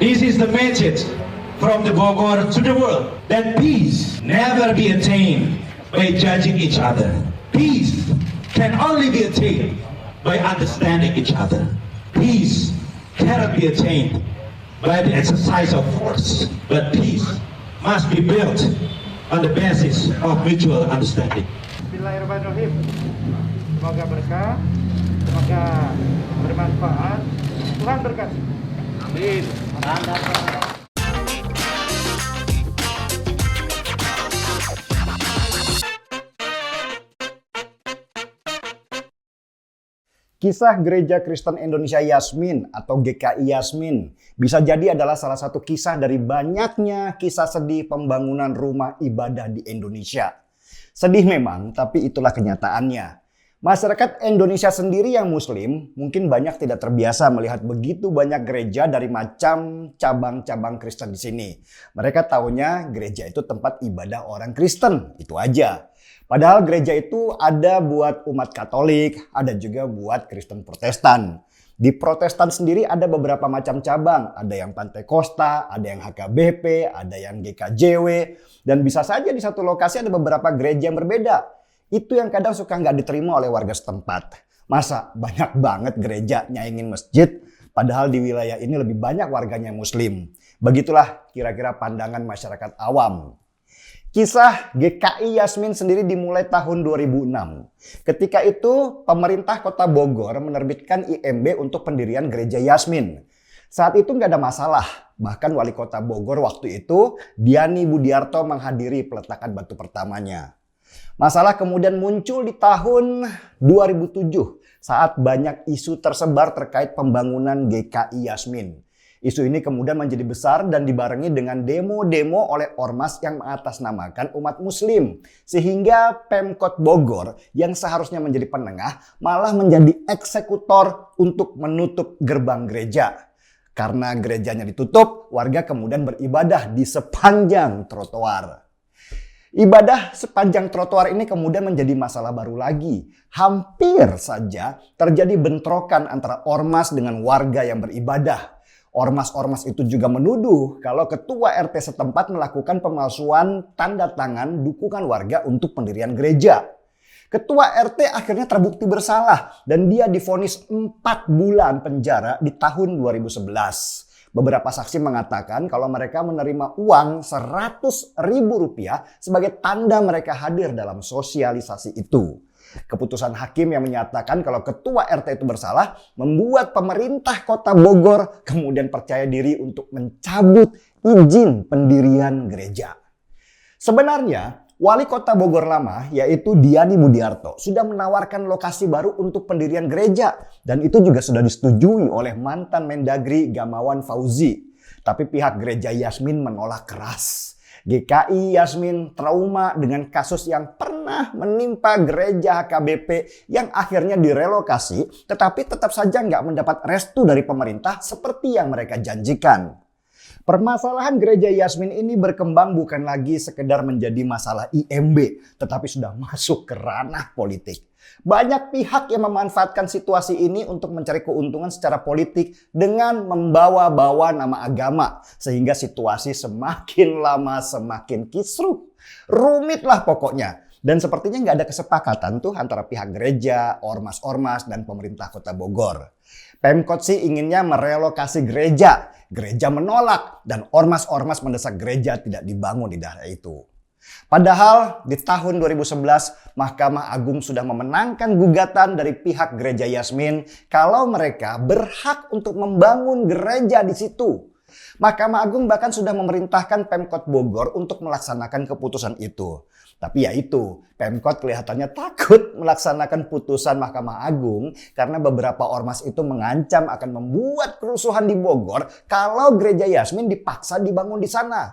This is the message from the Bogor to the world that peace never be attained by judging each other. Peace can only be attained by understanding each other. Peace cannot be attained by the exercise of force, but peace must be built on the basis of mutual understanding. Bismillahirrahmanirrahim. Semoga berkah, semoga bermanfaat. Tuhan berkati. Amin. Kisah Gereja Kristen Indonesia Yasmin atau GKI Yasmin bisa jadi adalah salah satu kisah dari banyaknya kisah sedih pembangunan rumah ibadah di Indonesia. Sedih memang, tapi itulah kenyataannya. Masyarakat Indonesia sendiri yang Muslim mungkin banyak tidak terbiasa melihat begitu banyak gereja dari macam cabang-cabang Kristen di sini. Mereka taunya gereja itu tempat ibadah orang Kristen, itu aja. Padahal gereja itu ada buat umat Katolik, ada juga buat Kristen Protestan. Di Protestan sendiri ada beberapa macam cabang, ada yang Pantekosta, ada yang HKBP, ada yang GKJW, dan bisa saja di satu lokasi ada beberapa gereja yang berbeda. Itu yang kadang suka nggak diterima oleh warga setempat. Masa banyak banget gereja nyaingin masjid, padahal di wilayah ini lebih banyak warganya yang Muslim. Begitulah kira-kira pandangan masyarakat awam. Kisah GKI Yasmin sendiri dimulai tahun 2006. Ketika itu pemerintah Kota Bogor menerbitkan IMB untuk pendirian Gereja Yasmin. Saat itu nggak ada masalah. Bahkan Wali Kota Bogor waktu itu, Diani Budiarto menghadiri peletakan batu pertamanya. Masalah kemudian muncul di tahun 2007 saat banyak isu tersebar terkait pembangunan GKI Yasmin. Isu ini kemudian menjadi besar dan dibarengi dengan demo-demo oleh ormas yang mengatasnamakan umat Muslim. Sehingga Pemkot Bogor yang seharusnya menjadi penengah malah menjadi eksekutor untuk menutup gerbang gereja. Karena gerejanya ditutup, warga kemudian beribadah di sepanjang trotoar. Ibadah sepanjang trotoar ini kemudian menjadi masalah baru lagi. Hampir saja terjadi bentrokan antara ormas dengan warga yang beribadah. Ormas-ormas itu juga menuduh kalau ketua RT setempat melakukan pemalsuan tanda tangan dukungan warga untuk pendirian gereja. Ketua RT akhirnya terbukti bersalah dan dia divonis 4 bulan penjara di tahun 2011. Beberapa saksi mengatakan kalau mereka menerima uang Rp100.000 sebagai tanda mereka hadir dalam sosialisasi itu. Keputusan hakim yang menyatakan kalau ketua RT itu bersalah membuat pemerintah Kota Bogor kemudian percaya diri untuk mencabut izin pendirian gereja. Sebenarnya Wali Kota Bogor lama yaitu Diani Budiarto sudah menawarkan lokasi baru untuk pendirian gereja dan itu juga sudah disetujui oleh mantan Mendagri Gamawan Fauzi. Tapi pihak gereja Yasmin menolak keras. GKI Yasmin trauma dengan kasus yang pernah menimpa gereja HKBP yang akhirnya direlokasi tetapi tetap saja nggak mendapat restu dari pemerintah seperti yang mereka janjikan. Permasalahan gereja Yasmin ini berkembang bukan lagi sekedar menjadi masalah IMB tetapi sudah masuk ke ranah politik. Banyak pihak yang memanfaatkan situasi ini untuk mencari keuntungan secara politik dengan membawa-bawa nama agama. Sehingga situasi semakin lama semakin kisruh. Rumit lah pokoknya. Dan sepertinya nggak ada kesepakatan tuh antara pihak gereja, ormas-ormas, dan pemerintah Kota Bogor. Pemkot sih inginnya merelokasi gereja. Gereja menolak dan ormas-ormas mendesak gereja tidak dibangun di daerah itu. Padahal di tahun 2011 Mahkamah Agung sudah memenangkan gugatan dari pihak gereja Yasmin kalau mereka berhak untuk membangun gereja di situ. Mahkamah Agung bahkan sudah memerintahkan Pemkot Bogor untuk melaksanakan keputusan itu. Tapi ya itu, Pemkot kelihatannya takut melaksanakan putusan Mahkamah Agung karena beberapa ormas itu mengancam akan membuat kerusuhan di Bogor kalau gereja Yasmin dipaksa dibangun di sana.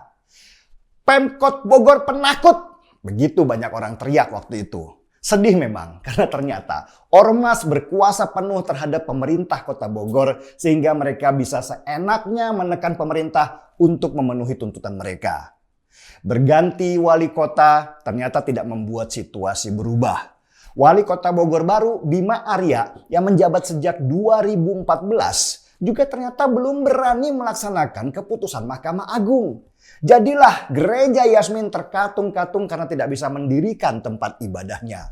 Pemkot Bogor penakut. Begitu banyak orang teriak waktu itu. Sedih memang karena ternyata ormas berkuasa penuh terhadap pemerintah Kota Bogor sehingga mereka bisa seenaknya menekan pemerintah untuk memenuhi tuntutan mereka. Berganti wali kota ternyata tidak membuat situasi berubah. Wali Kota Bogor baru Bima Arya yang menjabat sejak 2014 juga ternyata belum berani melaksanakan keputusan Mahkamah Agung. Jadilah gereja Yasmin terkatung-katung karena tidak bisa mendirikan tempat ibadahnya.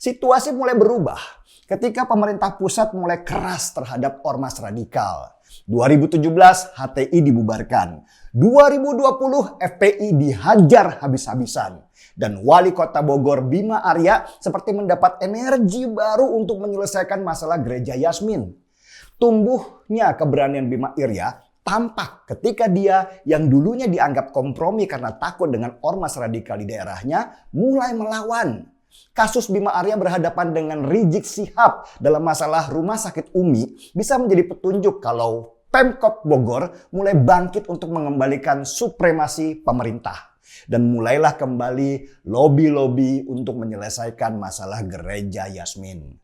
Situasi mulai berubah ketika pemerintah pusat mulai keras terhadap ormas radikal. 2017 HTI dibubarkan. 2020 FPI dihajar habis-habisan. Dan wali kota Bogor Bima Arya seperti mendapat energi baru untuk menyelesaikan masalah gereja Yasmin. Tumbuhnya keberanian Bima Arya tampak ketika dia yang dulunya dianggap kompromi karena takut dengan ormas radikal di daerahnya mulai melawan. Kasus Bima Arya berhadapan dengan Rizik Syihab dalam masalah rumah sakit Umi bisa menjadi petunjuk kalau Pemkot Bogor mulai bangkit untuk mengembalikan supremasi pemerintah. Dan mulailah kembali lobi-lobi untuk menyelesaikan masalah gereja Yasmin.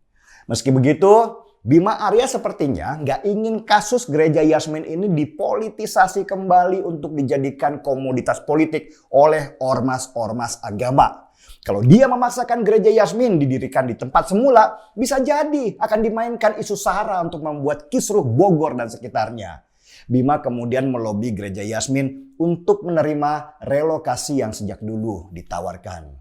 Meski begitu, Bima Arya sepertinya nggak ingin kasus gereja Yasmin ini dipolitisasi kembali untuk dijadikan komoditas politik oleh ormas-ormas agama. Kalau dia memaksakan gereja Yasmin didirikan di tempat semula, bisa jadi akan dimainkan isu SARA untuk membuat kisruh Bogor dan sekitarnya. Bima kemudian melobi gereja Yasmin untuk menerima relokasi yang sejak dulu ditawarkan.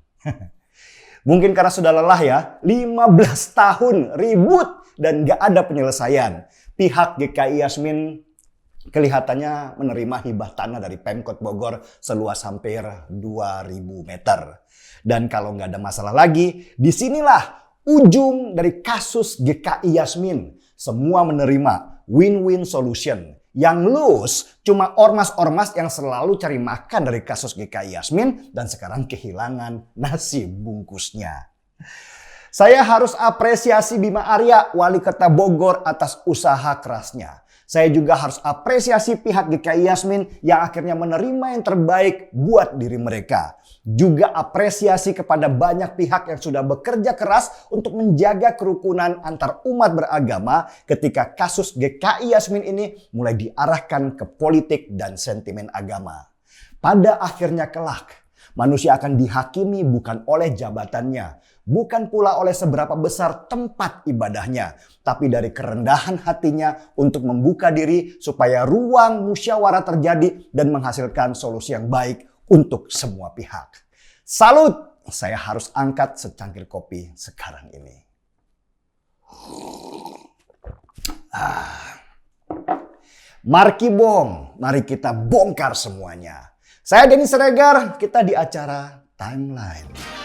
Mungkin karena sudah lelah ya, 15 tahun ribut dan gak ada penyelesaian. Pihak GKI Yasmin kelihatannya menerima hibah tanah dari Pemkot Bogor seluas hampir 2000 meter. Dan kalau gak ada masalah lagi, disinilah ujung dari kasus GKI Yasmin. Semua menerima win-win solution. Yang lose cuma ormas-ormas yang selalu cari makan dari kasus GKI Yasmin dan sekarang kehilangan nasi bungkusnya. Saya harus apresiasi Bima Arya, wali kota Bogor atas usaha kerasnya. Saya juga harus apresiasi pihak GKI Yasmin yang akhirnya menerima yang terbaik buat diri mereka. Juga apresiasi kepada banyak pihak yang sudah bekerja keras untuk menjaga kerukunan antar umat beragama ketika kasus GKI Yasmin ini mulai diarahkan ke politik dan sentimen agama. Pada akhirnya kelak, manusia akan dihakimi bukan oleh jabatannya, bukan pula oleh seberapa besar tempat ibadahnya, tapi dari kerendahan hatinya untuk membuka diri supaya ruang musyawarah terjadi dan menghasilkan solusi yang baik untuk semua pihak. Salut! Saya harus angkat secangkir kopi sekarang ini. Marki Bom, mari kita bongkar semuanya. Saya Denny Siregar, kita di acara Timeline.